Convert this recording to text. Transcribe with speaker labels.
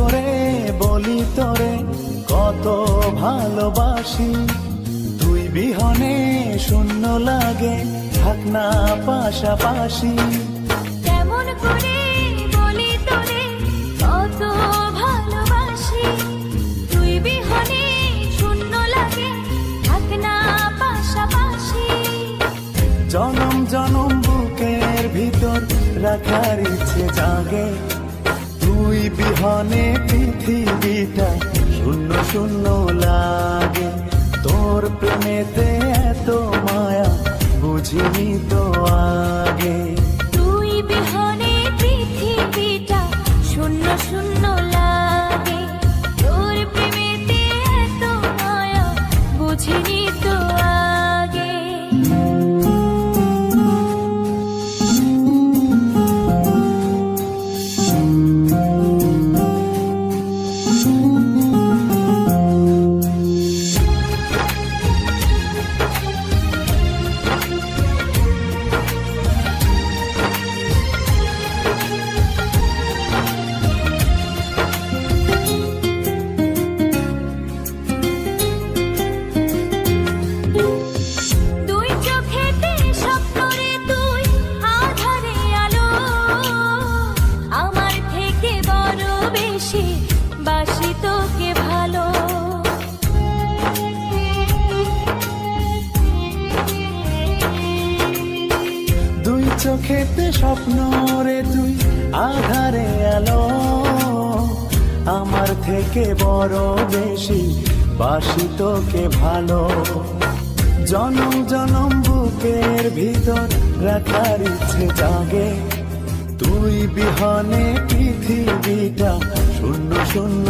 Speaker 1: করে বলি তোরে কত ভালোবাসি, তুই বিহনে শূন্য লাগে, থাক না পাশাপাশি।
Speaker 2: কেমন করে বলি তোরে কত ভালোবাসি, তুই বিহনে শূন্য লাগে, থাক না পাশাপাশি।
Speaker 1: জনম জনম বুকের ভিতর রাখার ইচ্ছে জাগে, তুই বিহনে পৃথিবীটা শূন্য শূন্য লাগে। তোর প্রেমেতে এত মায়া বুঝিনি তো আগে,
Speaker 2: তুই বিহনে পৃথিবীটা শূন্য শূন্য লাগে। তোর প্রেমেতে এত মায়া বুঝিনি তো আগে।
Speaker 1: চোখেতে স্বপ্ন রে তুই আধারে আলো, আমার থেকে বড় বেশি বাসি তোকে ভালো। জনম জনম বুকের ভিতর রাখার ইচ্ছে জাগে, তুই বিহনে পৃথিবীটা শূন্য শূন্য